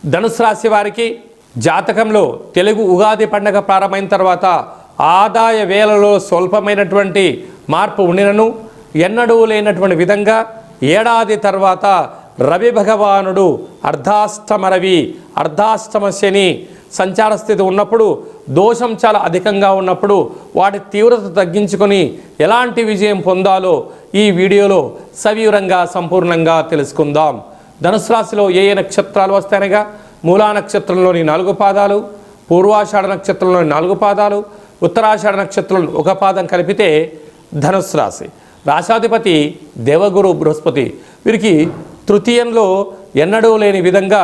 ధనుసు రాశి వారికి జాతకంలో తెలుగు ఉగాది పండగ ప్రారంభమైన తర్వాత ఆదాయ వేలలో స్వల్పమైనటువంటి మార్పు ఉండినను ఎన్నడూ లేనటువంటి విధంగా ఏడాది తర్వాత రవి భగవానుడు అర్ధాష్టమ శని సంచార స్థితి ఉన్నప్పుడు దోషం చాలా అధికంగా ఉన్నప్పుడు వాటి తీవ్రత తగ్గించుకొని ఎలాంటి విజయం పొందాలో ఈ వీడియోలో సవివరంగా సంపూర్ణంగా తెలుసుకుందాం. ధనుసు రాశిలో ఏ నక్షత్రాలు వస్తాయనగా మూలా నక్షత్రంలోని 4 పాదాలు, పూర్వాషాఢ నక్షత్రంలోని 4 పాదాలు, ఉత్తరాషాఢ నక్షత్రంలో 1 పాదం కలిపితే ధనుసు రాశి. రాశాధిపతి దేవగురు బృహస్పతి. వీరికి తృతీయంలో ఎన్నడూ లేని విధంగా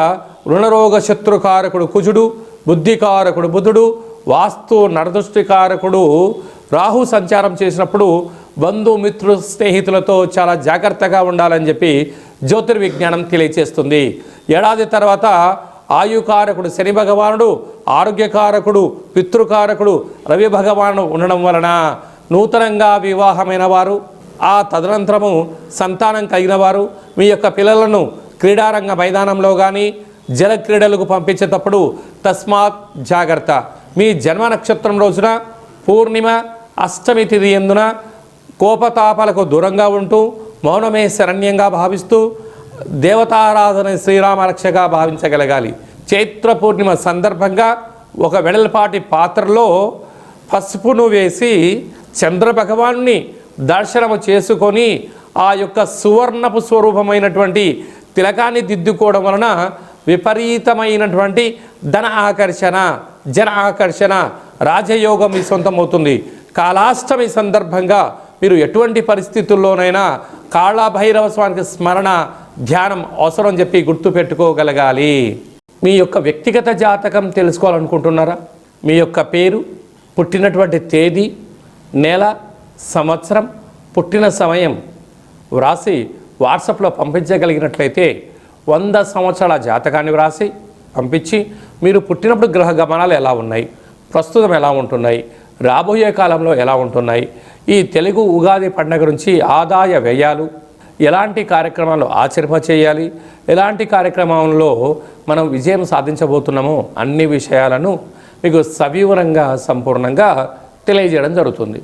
రుణరోగ శత్రుకారకుడు కుజుడు, బుద్ధికారకుడు బుధుడు, వాస్తు నరదృష్టికారకుడు రాహు సంచారం చేసినప్పుడు బంధుమిత్రు స్నేహితులతో చాలా జాగ్రత్తగా ఉండాలని చెప్పి జ్యోతిర్విజ్ఞానం తెలియచేస్తుంది. ఏడాది తర్వాత ఆయుకారకుడు శని భగవానుడు, ఆరోగ్యకారకుడు పితృకారకుడు రవి భగవానుడు ఉండడం వలన నూతనంగా వివాహమైన వారు, ఆ తదనంతరము సంతానం కలిగిన వారు మీ యొక్క పిల్లలను క్రీడారంగ మైదానంలో కానీ జల క్రీడలకు పంపించేటప్పుడు తస్మాత్ జాగ్రత్త. మీ జన్మ నక్షత్రం రోజున పూర్ణిమ అష్టమి తిథి యందున కోపతాపాలకు దూరంగా ఉంటూ మౌనమే శరణ్యంగా భావిస్తూ దేవతారాధన శ్రీరామరక్షగా భావించగలగాలి. చైత్ర పూర్ణిమ సందర్భంగా ఒక వెడల్పాటి పాత్రలో పసుపును వేసి చంద్ర భగవాన్ని దర్శనము చేసుకొని ఆ యొక్క సువర్ణపు స్వరూపమైనటువంటి తిలకాన్ని దిద్దుకోవడం వలన విపరీతమైనటువంటి ధన ఆకర్షణ, జన ఆకర్షణ, రాజయోగం మీ సొంతమవుతుంది. కాళాష్టమి సందర్భంగా మీరు ఎటువంటి పరిస్థితుల్లోనైనా కాళభైరవ స్వామికి స్మరణ ధ్యానం అవసరం చెప్పి గుర్తుపెట్టుకోగలగాలి. మీ యొక్క వ్యక్తిగత జాతకం తెలుసుకోవాలనుకుంటున్నారా? మీ యొక్క పేరు, పుట్టినటువంటి తేదీ, నెల, సంవత్సరం, పుట్టిన సమయం వ్రాసి వాట్సాప్లో పంపించగలిగినట్లయితే 100 సంవత్సరాల జాతకాన్ని వ్రాసి పంపించి మీరు పుట్టినప్పుడు గ్రహ గమనాలు ఎలా ఉన్నాయి, ప్రస్తుతం ఎలా ఉంటున్నాయి, రాబోయే కాలంలో ఎలా ఉంటున్నాయి, ఈ తెలుగు ఉగాది పండుగ నుంచి ఆదాయ వ్యయాలు, ఎలాంటి కార్యక్రమాలు ఆచరింపచేయాలి, ఎలాంటి కార్యక్రమంలో మనం విజయం సాధించబోతున్నామో అన్ని విషయాలను మీకు సవివరంగా సంపూర్ణంగా తెలియజేయడం జరుగుతుంది.